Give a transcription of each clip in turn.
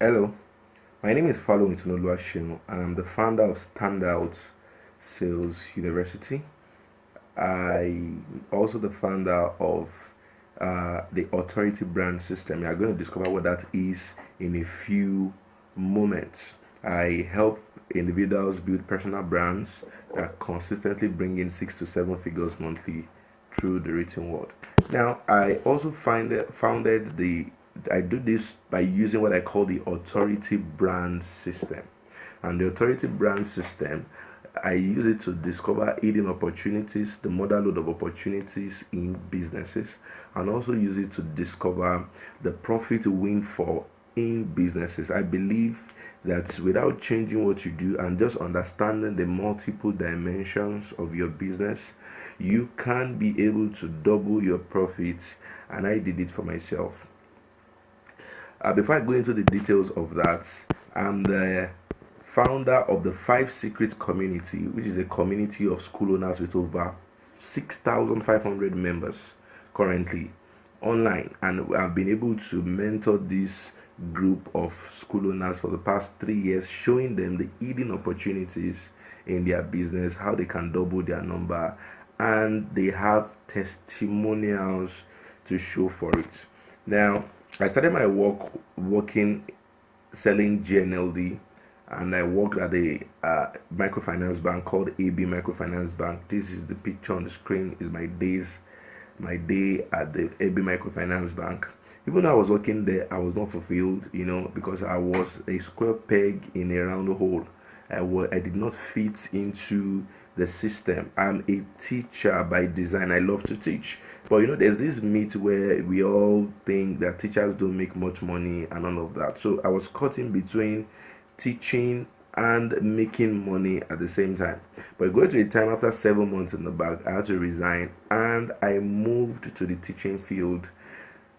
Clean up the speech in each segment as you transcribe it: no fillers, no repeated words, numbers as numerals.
Hello, my name is Falo Shino, and I'm the founder of Standout Sales University. I'm also the founder of the Authority Brand System. You are going to discover what that is in a few moments. I help individuals build personal brands that consistently bring in 6 to 7 figures monthly through the written word. Now, I also founded the I do this by using what I call the Authority Brand System. And the Authority Brand System, I use it to discover hidden opportunities, the motherload of opportunities in businesses, and also use it to discover the profit windfall in businesses. I believe that without changing what you do and just understanding the multiple dimensions of your business, you can be able to double your profits. And I did it for myself. Before I go into the details of that, I'm the founder of the 5 Secret Community, which is a community of school owners with over 6,500 members currently online. And I've been able to mentor this group of school owners for the past 3 years, showing them the hidden opportunities in their business, how they can double their number, and they have testimonials to show for it. Now, I started my working selling GNLD, and I worked at a microfinance bank called AB Microfinance Bank. This is the picture on the screen. Is my day at the AB Microfinance Bank. Even though I was working there, I was not fulfilled, because I was a square peg in a round hole. I did not fit into the system. I'm a teacher by design. I love to teach. But there's this myth where we all think that teachers don't make much money and all of that. So I was caught in between teaching and making money at the same time. But going to a time after 7 months in the bank, I had to resign and I moved to the teaching field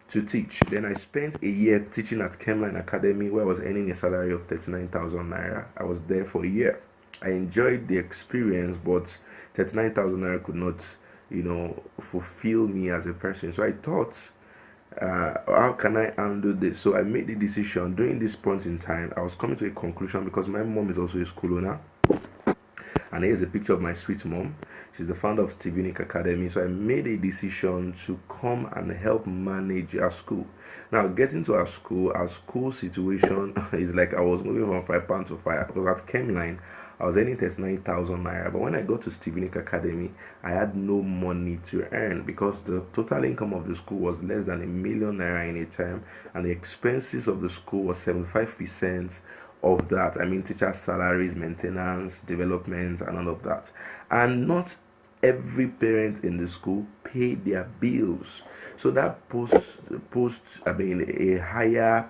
to teach. Then I spent a year teaching at Chemline Academy, where I was earning a salary of 39,000 naira. I was there for a year. I enjoyed the experience, but 39,000 naira could not, fulfill me as a person. So I thought, how can I handle this? So I made the decision. During this point in time, I was coming to a conclusion because my mom is also a school owner. And here's a picture of my sweet mom. She's the founder of Steve Unique Academy. So I made a decision to come and help manage our school. Now, getting to our school situation is like I was moving from fry pan to fire. Because at Chemline, I was earning 39,000 naira. But when I got to Steve Unique Academy, I had no money to earn because the total income of the school was less than 1 million naira in a term. And the expenses of the school was 75% of that. I mean, teachers' salaries, maintenance, development, and all of that. And not every parent in the school paid their bills. So that posed a higher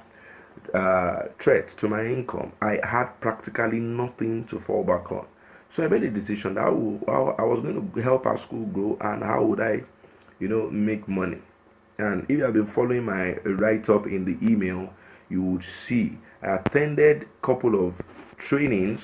threat to my income. I had practically nothing to fall back on. So I made a decision that I was going to help our school grow, and how would I, make money. And if you have been following my write-up in the email, you would see I attended a couple of trainings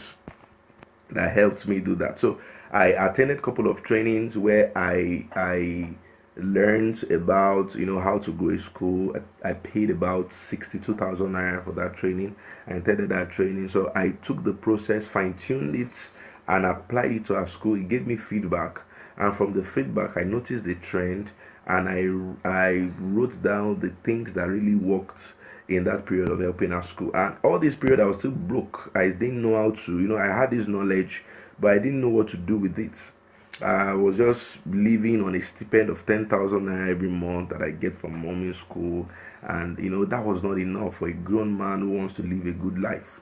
that helped me do that. So I attended a couple of trainings where I learned about how to grow a school. I paid about 62,000 naira for that training. I attended that training. So I took the process, fine-tuned it, and applied it to our school. It gave me feedback, and from the feedback I noticed the trend, and I wrote down the things that really worked in that period of helping our school. And all this period I was still broke. I didn't know how to, I had this knowledge, but I didn't know what to do with it. I was just living on a stipend of 10,000 naira every month that I get from mom in school, and that was not enough for a grown man who wants to live a good life.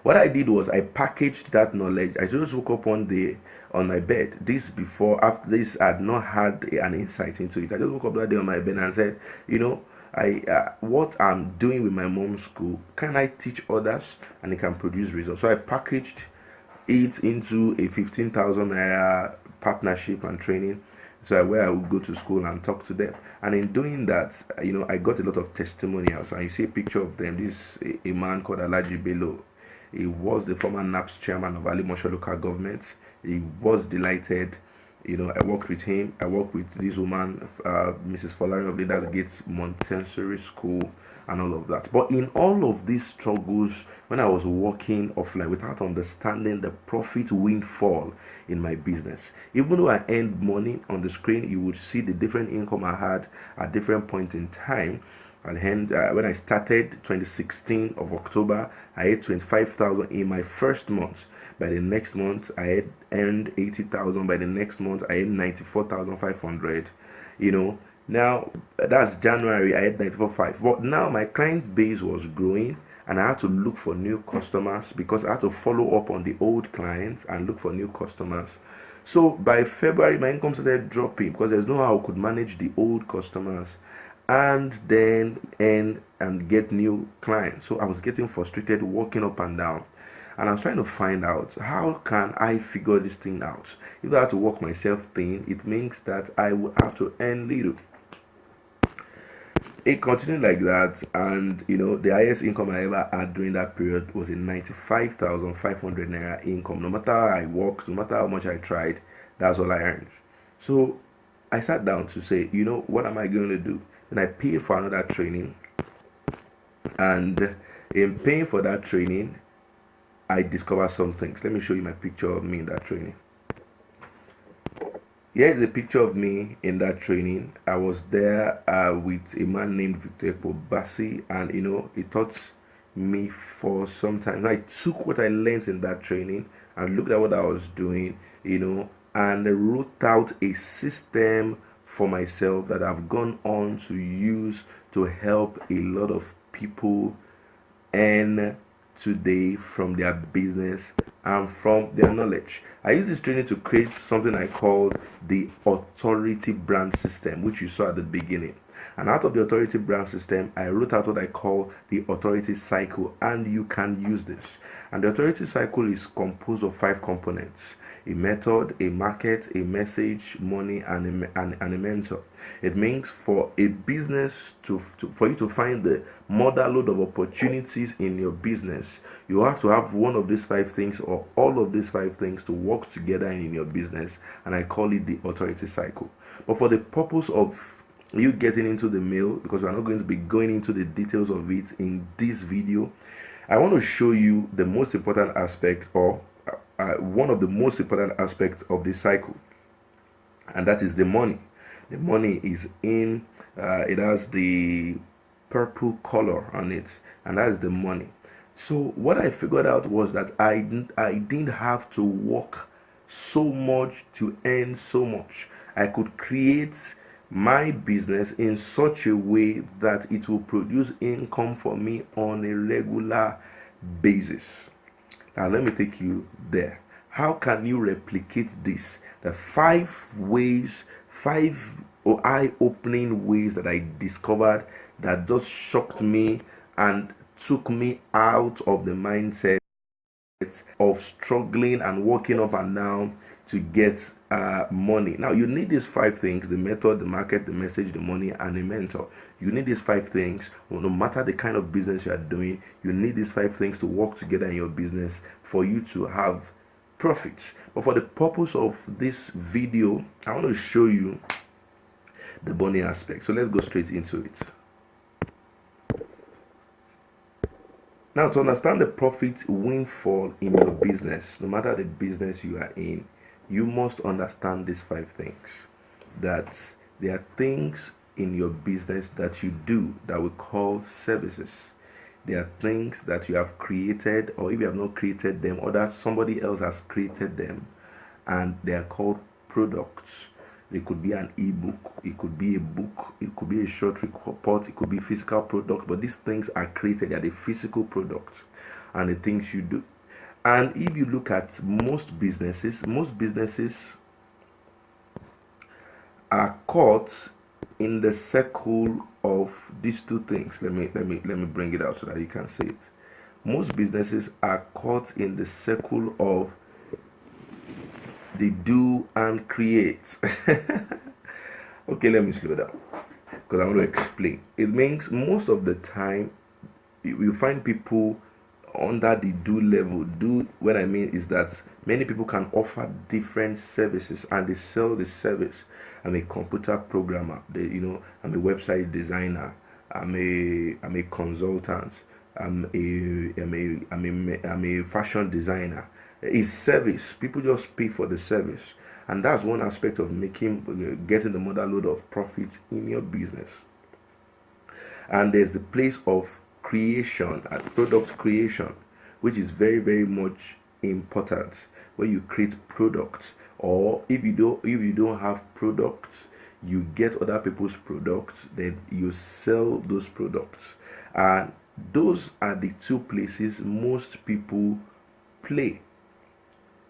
What I did was I packaged that knowledge. I just woke up one day on my bed. After this, I had not had an insight into it. I just woke up that day on my bed and said, what I'm doing with my mom's school, can I teach others and it can produce results? So I packaged it into a 15,000 naira partnership and training. So where I would go to school and talk to them. And in doing that, I got a lot of testimonials. And you see a picture of them. This is a man called Alaji Bello. He was the former NAPS chairman of Ali Mosho local government. He was delighted I worked with him. I worked with this woman, Mrs. Folari of Leaders Gates Montessori School, and all of that. But in all of these struggles, when I was working offline without understanding the profit windfall in my business, even though I earned money on the screen, you would see the different income I had at different points in time. And hence, when I started 2016 of October, I had 25,000 in my first month. By the next month, I had earned 80,000. By the next month, I had 94,500. Now that's January. I had 94,500. But now my client base was growing, and I had to look for new customers because I had to follow up on the old clients and look for new customers. So by February, my income started dropping because there's no how I could manage the old customers and then and get new clients. So I was getting frustrated, walking up and down, and I was trying to find out how can I figure this thing out. If I have to work myself thin, it means that I will have to earn little. It continued like that, and the highest income I ever had during that period was a 95,500 naira income. No matter how I worked, no matter how much I tried, that's all I earned. So I sat down to say, what am I going to do? And I paid for another training, and in paying for that training, I discovered some things. Let me show you my picture of me in that training. Here's a picture of me in that training. I was there with a man named Victor Bassi, and he taught me for some time. I took what I learned in that training and looked at what I was doing, and wrote out a system for myself that I've gone on to use to help a lot of people earn today from their business and from their knowledge. I use this training to create something I call the authority brand system, which you saw at the beginning. And out of the authority brand system, I wrote out what I call the authority cycle, and you can use this. And the authority cycle is composed of 5 components: a method, a market, a message, money, and a mentor. It means for a business for you to find the mother load of opportunities in your business, you have to have one of these 5 things or all of these 5 things to work together in your business, and I call it the authority cycle. But for the purpose of you getting into the mail, because we're not going to be going into the details of it in this video, I want to show you the most important aspect, or one of the most important aspects of this cycle, and that is the money. The money is in it has the purple color on it, and that's the money. So what I figured out was that I didn't have to work so much to earn so much. I could create my business in such a way that it will produce income for me on a regular basis. Now let me take you there. How can you replicate this? The 5 ways, 5 eye-opening ways that I discovered that just shocked me and took me out of the mindset of struggling and walking up and down to get money. Now you need these 5 things: the method, the market, the message, the money, and a mentor. You need these 5 things. Well, no matter the kind of business you are doing, you need these 5 things to work together in your business for you to have profits. But for the purpose of this video, I want to show you the money aspect. So let's go straight into it. Now, to understand the profit windfall in your business, no matter the business you are in, you must understand these 5 things. That there are things in your business that you do that we call services. There are things that you have created, or if you have not created them, or that somebody else has created them, and they are called products. It could be an ebook, it could be a book, it could be a short report, it could be physical product, but these things are created. They are the physical products and the things you do. And if you look at most businesses are caught in the circle of these 2 things. Let me bring it out so that you can see it. Most businesses are caught in the circle of the do and create. Okay, let me slow down because I want to explain. It means most of the time you find people under the do level. Do, what I mean is that many people can offer different services and they sell the service. I'm a computer programmer. I'm a website designer. I'm a consultant. I'm a fashion designer. It's service. People just pay for the service, and that's one aspect of getting the mother load of profit in your business. And there's the place of creation and product creation, which is very, very much important. Where you create products, or if you don't have products, you get other people's products, then you sell those products. And those are the two places most people play.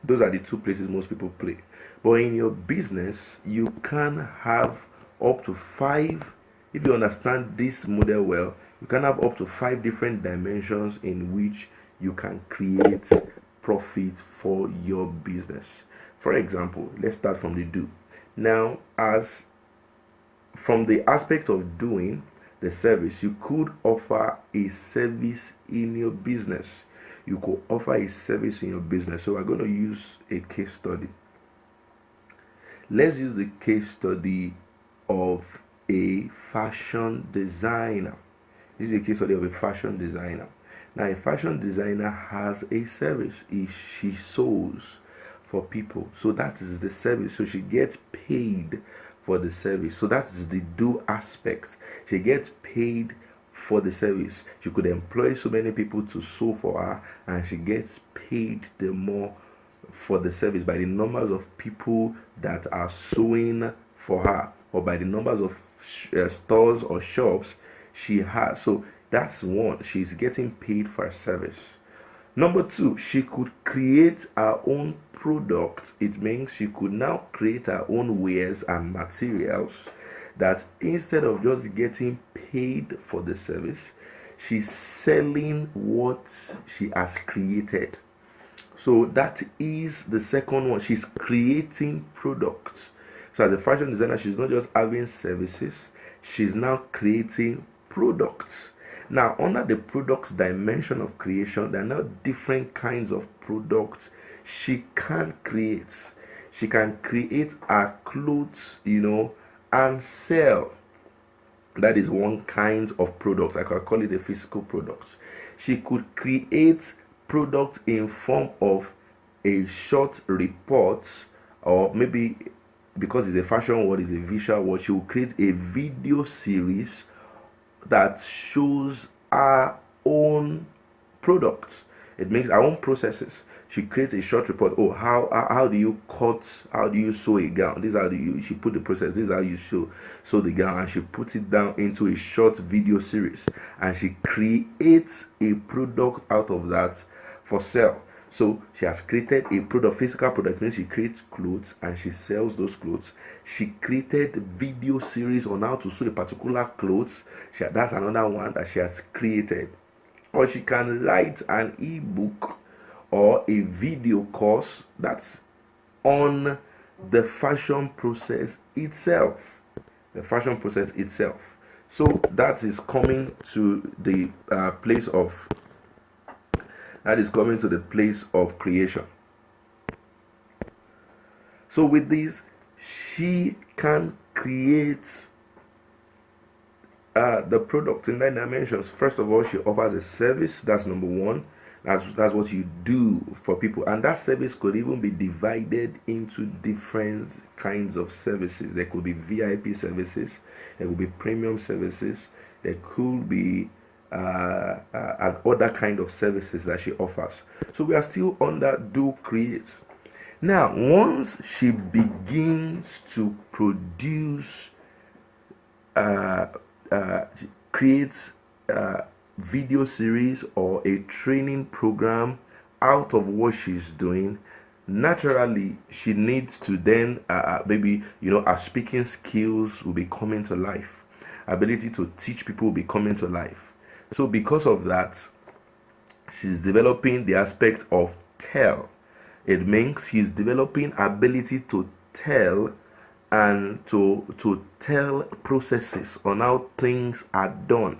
Those are the two places most people play. But in your business, you can have up to 5. If you understand this model well, you can have up to 5 different dimensions in which you can create profit for your business. For example, let's start from the do. Now, as from the aspect of doing the service, you could offer a service in your business. You could offer a service in your business. So we're going to use a case study. Let's use the case study of a fashion designer. This is a case study of a fashion designer. Now, a fashion designer has a service. She sews for people. So that is the service. So she gets paid for the service. So that is the do aspect. She gets paid for the service. She could employ so many people to sew for her, and she gets paid the more for the service by the numbers of people that are sewing for her, or by the numbers of stores or shops she has. So that's one. She's getting paid for her service. Number 2, she could create her own product. It means she could now create her own wares and materials that instead of just getting paid for the service, she's selling what she has created. So that is the second one. She's creating products. So as a fashion designer, she's not just having services, she's now creating products. Now, under the products dimension of creation, there are now different kinds of products she can create. She can create her clothes, and sell. That is one kind of product. I could call it a physical product. She could create product in form of a short report, or maybe because it's a fashion word, it's a visual word, she will create a video series that shows our own products. It makes our own processes. She creates a short report. Oh, how do you cut? How do you sew a gown? This is how she put the process. This is how you sew the gown, and she puts it down into a short video series, and she creates a product out of that for sale. So she has created a product, physical product, means she creates clothes and she sells those clothes. She created video series on how to sew a particular clothes. That's another one that she has created. Or she can write an ebook or a video course that's on the fashion process itself. The fashion process itself. So that is coming to the place of creation. So with this, she can create the product in 9 dimensions. First of all, she offers a service. That's number 1. That's what you do for people, and that service could even be divided into different kinds of services. There could be VIP services, there could be premium services, there could be other kind of services that she offers. So we are still under do create. Now, once she begins to produce, she creates video series or a training program out of what she's doing, naturally she needs to then maybe her speaking skills will be coming to life, ability to teach people will be coming to life. So because of that, she's developing the aspect of tell. It means she's developing ability to tell and to tell processes on how things are done.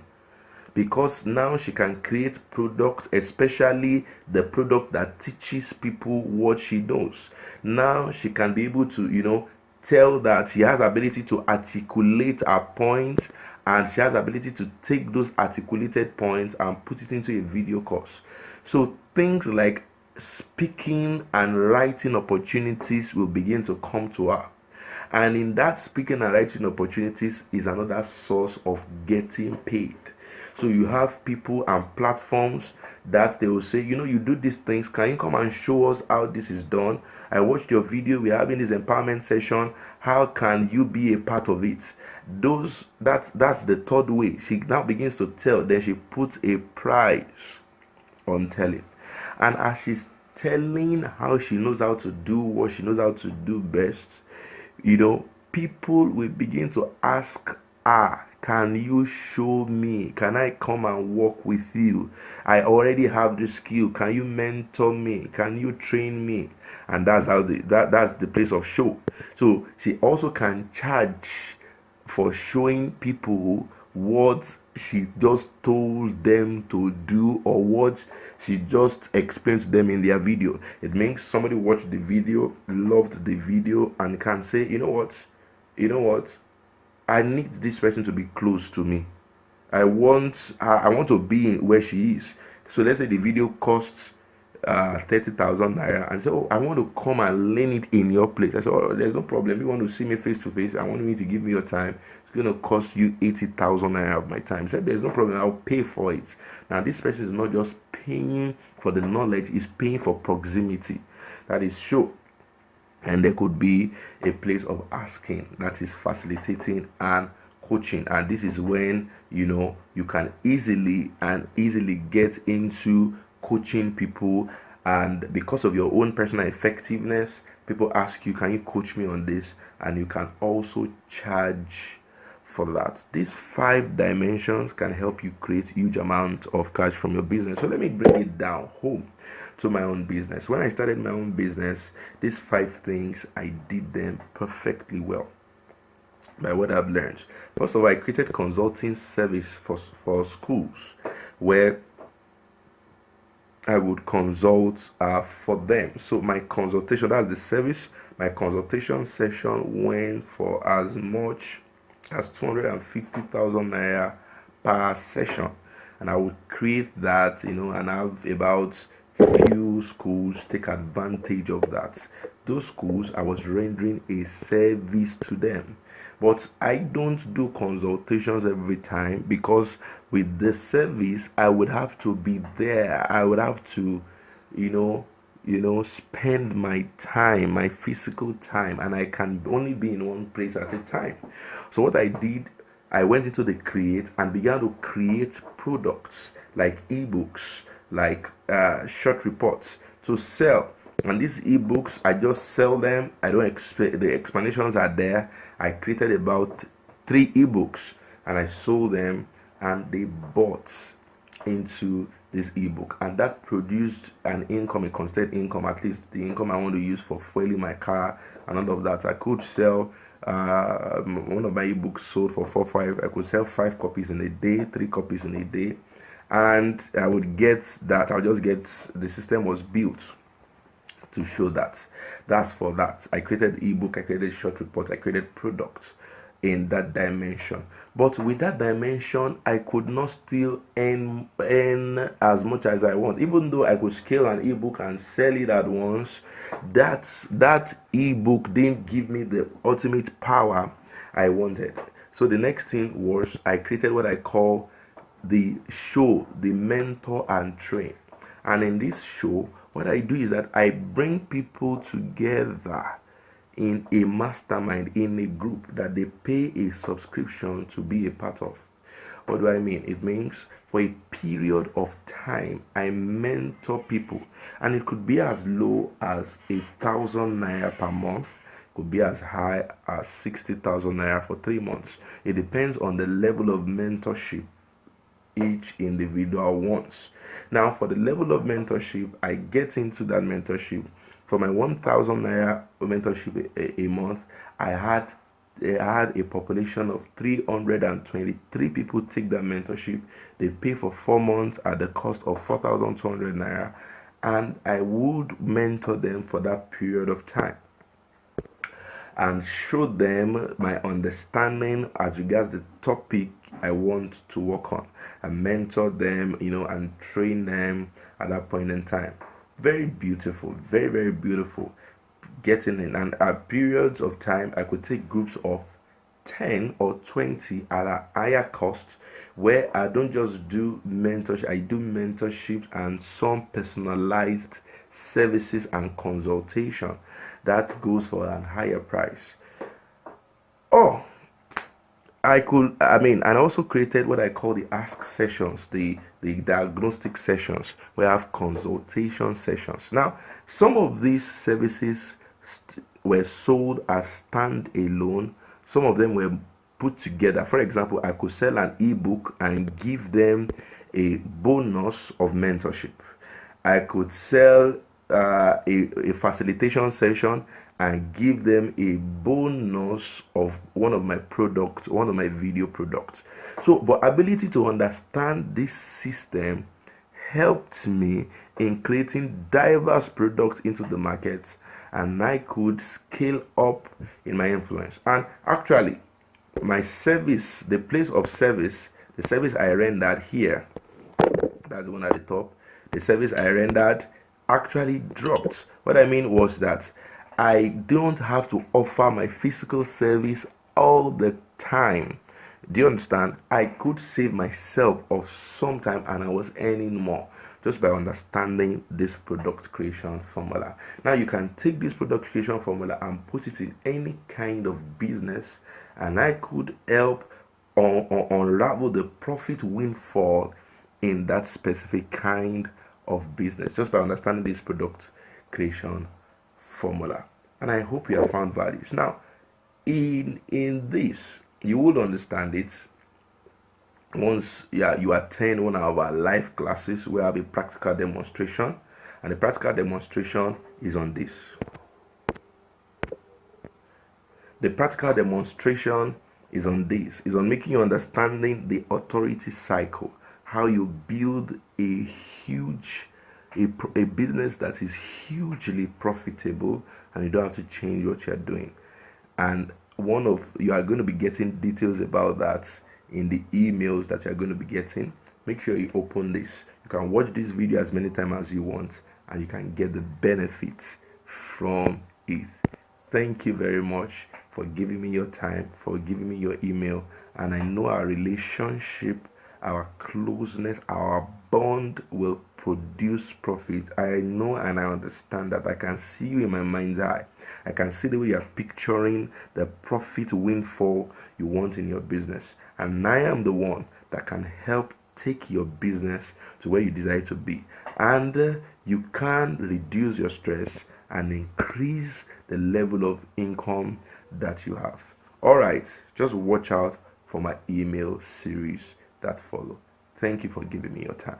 because now she can create product, especially the product that teaches people what she knows. Now she can be able to, tell that she has ability to articulate her points, and she has ability to take those articulated points and put it into a video course. So things like speaking and writing opportunities will begin to come to her. And in that speaking and writing opportunities is another source of getting paid. So you have people and platforms that they will say, you do these things. Can you come and show us how this is done? I watched your video. We're having this empowerment session. How can you be a part of it? That's the third way. She now begins to tell. Then she puts a price on telling. And as she's telling how she knows how to do what she knows how to do best, people will begin to ask her, can you show me? Can I come and work with you? I already have the skill. Can you mentor me? Can you train me? And that's how that's the place of show. So she also can charge for showing people what she just told them to do, or what she just explained to them in their video. It means somebody watched the video, loved the video, and can say, you know what, I need this person to be close to me. I want to be where she is. So let's say the video costs 30,000 naira, and so I want to come and learn it in your place. I said, there's no problem. You want to see me face to face? I want you to give me your time. It's going to cost you 80,000 naira of my time. I said, there's no problem. I'll pay for it. Now this person is not just paying for the knowledge; is paying for proximity. That is show. And there could be a place of asking, that is facilitating and coaching. And this is when you can easily get into coaching people. And because of your own personal effectiveness, people ask you, can you coach me on this? And you can also charge for that. These 5 dimensions can help you create huge amount of cash from your business. So let me bring it down home to my own business. When I started my own business, these 5 things, I did them perfectly well by what I've learned. First of all, I created consulting service for schools, where I would consult for them. So my consultation, that's the service, my consultation session went for as much as 250,000 naira per session. And I would create that, and have about few schools take advantage of that. Those schools, I was rendering a service to them. But I don't do consultations every time, because with the service I would have to be there. I would have to, spend my time, my physical time, and I can only be in one place at a time. So what I did, I went into the create and began to create products like ebooks, like short reports to sell. And these ebooks, I just sell them. I don't expect, the explanations are there. I created about 3 ebooks and I sold them, and they bought into this ebook, and that produced an income, a constant income, at least the income I want to use for fueling my car and all of that. I could sell one of my ebooks sold for 5. I could sell 5 copies in a day, 3 copies in a day, and I would get that. I'll just get, the system was built to show that. That's for that. I created ebook, I created short reports, I created products in that dimension. But with that dimension, I could not still earn as much as I want. Even though I could scale an ebook and sell it at once, that ebook didn't give me the ultimate power I wanted. So the next thing was, I created what I call the show, the mentor and train. And in this show, what I do is that I bring people together in a mastermind, in a group that they pay a subscription to be a part of. What do I mean? It means for a period of time, I mentor people, and it could be as low as 1,000 naira per month. It could be as high as 60,000 naira for 3 months. It depends on the level of mentorship each individual wants. Now, for the level of mentorship, I get into that mentorship. For my 1,000 naira mentorship a month, I had they had a population of 323 people take their mentorship. They pay for 4 months at the cost of 4,200 naira, and I would mentor them for that period of time and show them my understanding as regards the topic I want to work on, and mentor them, and train them at that point in time. Very beautiful, very, very beautiful. Getting in, and at periods of time, I could take groups of 10 or 20 at a higher cost, where I don't just do mentorship, I do mentorship and some personalized services and consultation that goes for a higher price. Oh, and I also created what I call the ask sessions, the diagnostic sessions, where I have consultation sessions. Now, some of these services were sold as standalone. Some of them were put together. For example, I could sell an ebook and give them a bonus of mentorship. I could sell a facilitation session and give them a bonus of one of my products, one of my video products. So, but ability to understand this system helped me in creating diverse products into the market, and I could scale up in my influence. And actually, my service, the place of service, the service I rendered here, that's the one at the top, the service I rendered actually dropped. What I mean was that I don't have to offer my physical service all the time. Do you understand? I could save myself of some time, and I was earning more just by understanding this product creation formula. Now you can take this product creation formula and put it in any kind of business, and I could help unravel the profit windfall in that specific kind of business just by understanding this product creation formula. And I hope you have found values. Now, in this, you will understand it once you attend one of our live classes. We have a practical demonstration, and the practical demonstration is on this. The practical demonstration is on this. Is on making you understanding the authority cycle, how you build a business that is hugely profitable, and you don't have to change what you're doing. And you are going to be getting details about that in the emails that you're going to be getting. Make sure you open this. You can watch this video as many times as you want, and you can get the benefits from it. Thank you very much for giving me your time, for giving me your email. And I know our relationship, our closeness, our bond will produce profit. I know and I understand that. I can see you in my mind's eye. I can see the way you are picturing the profit windfall you want in your business. And I am the one that can help take your business to where you desire to be. And you can reduce your stress and increase the level of income that you have. Alright, just watch out for my email series that follow. Thank you for giving me your time.